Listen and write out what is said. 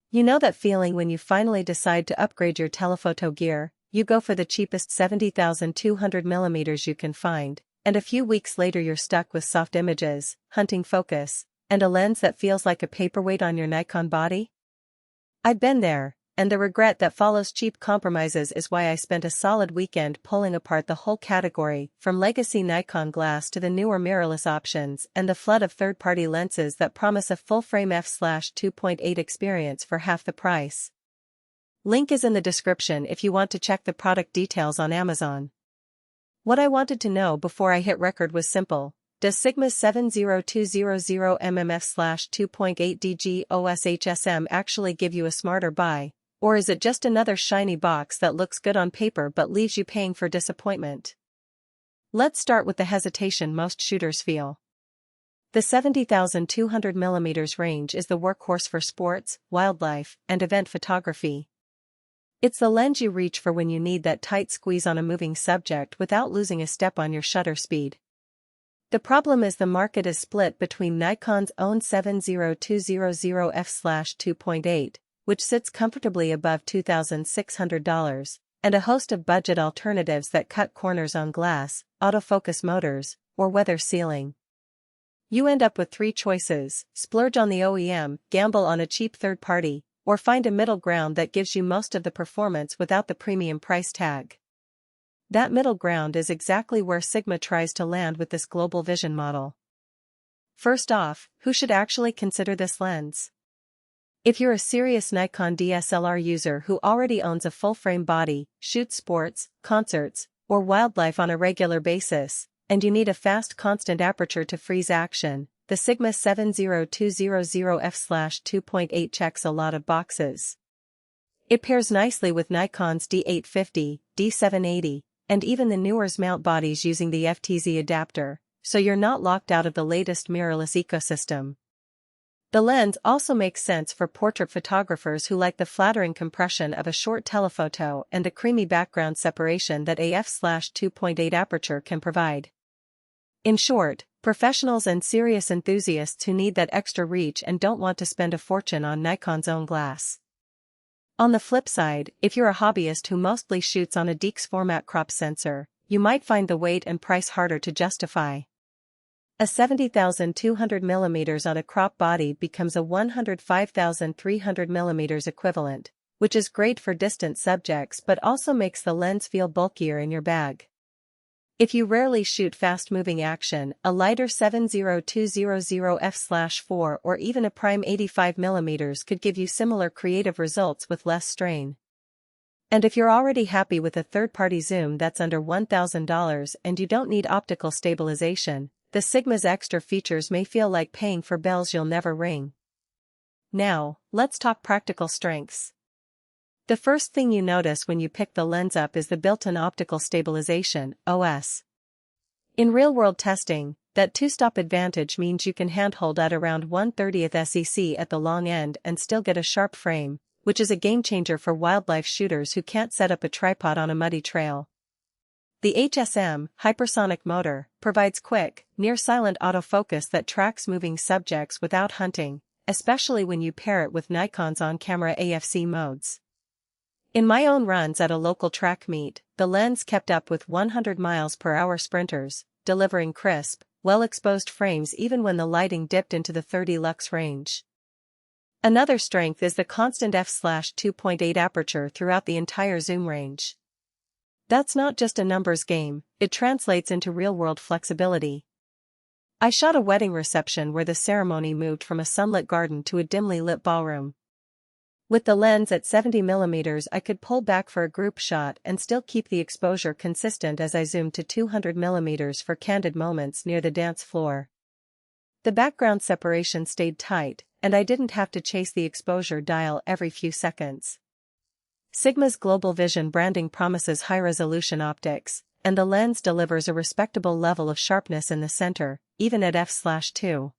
You know that feeling when you finally decide to upgrade your telephoto gear, you go for the cheapest 70,200mm you can find, and a few weeks later you're stuck with soft images, hunting focus, and a lens that feels like a paperweight on your Nikon body? I've been there, and the regret that follows cheap compromises is why I spent a solid weekend pulling apart the whole category, from legacy Nikon glass to the newer mirrorless options and the flood of third-party lenses that promise a full-frame f/2.8 experience for half the price. Link is in the description if you want to check the product details on Amazon. What I wanted to know before I hit record was simple. Does Sigma's 200mmF 2.8 DG OS HSM actually give you a smarter buy? Or is it just another shiny box that looks good on paper but leaves you paying for disappointment? Let's start with the hesitation most shooters feel. The 70,200mm range is the workhorse for sports, wildlife, and event photography. It's the lens you reach for when you need that tight squeeze on a moving subject without losing a step on your shutter speed. The problem is the market is split between Nikon's own 200mmF/2.8, which sits comfortably above $2,600, and a host of budget alternatives that cut corners on glass, autofocus motors, or weather sealing. You end up with three choices: splurge on the OEM, gamble on a cheap third party, or find a middle ground that gives you most of the performance without the premium price tag. That middle ground is exactly where Sigma tries to land with this global vision model. First off, who should actually consider this lens? If you're a serious Nikon DSLR user who already owns a full-frame body, shoots sports, concerts, or wildlife on a regular basis, and you need a fast constant aperture to freeze action, the Sigma 200mmF/2.8 checks a lot of boxes. It pairs nicely with Nikon's D850, D780, and even the newer mount bodies using the FTZ adapter, so you're not locked out of the latest mirrorless ecosystem. The lens also makes sense for portrait photographers who like the flattering compression of a short telephoto and the creamy background separation that a f/2.8 aperture can provide. In short, professionals and serious enthusiasts who need that extra reach and don't want to spend a fortune on Nikon's own glass. On the flip side, if you're a hobbyist who mostly shoots on a DX format crop sensor, you might find the weight and price harder to justify. A 70,200mm on a crop body becomes a 105,300mm equivalent, which is great for distant subjects but also makes the lens feel bulkier in your bag. If you rarely shoot fast-moving action, a lighter 70200F/4 or even a prime 85mm could give you similar creative results with less strain. And if you're already happy with a third-party zoom that's under $1,000 and you don't need optical stabilization, the Sigma's extra features may feel like paying for bells you'll never ring. Now, let's talk practical strengths. The first thing you notice when you pick the lens up is the built-in optical stabilization, OS. In real-world testing, that two-stop advantage means you can handhold at around 1/30th SEC at the long end and still get a sharp frame, which is a game-changer for wildlife shooters who can't set up a tripod on a muddy trail. The HSM, hypersonic motor, provides quick, near-silent autofocus that tracks moving subjects without hunting, especially when you pair it with Nikon's on-camera AFC modes. In my own runs at a local track meet, the lens kept up with 100 mph sprinters, delivering crisp, well-exposed frames even when the lighting dipped into the 30 lux range. Another strength is the constant f/2.8 aperture throughout the entire zoom range. That's not just a numbers game, it translates into real-world flexibility. I shot a wedding reception where the ceremony moved from a sunlit garden to a dimly lit ballroom. With the lens at 70mm I could pull back for a group shot and still keep the exposure consistent as I zoomed to 200mm for candid moments near the dance floor. The background separation stayed tight, and I didn't have to chase the exposure dial every few seconds. Sigma's Global Vision branding promises high-resolution optics, and the lens delivers a respectable level of sharpness in the center, even at f/2.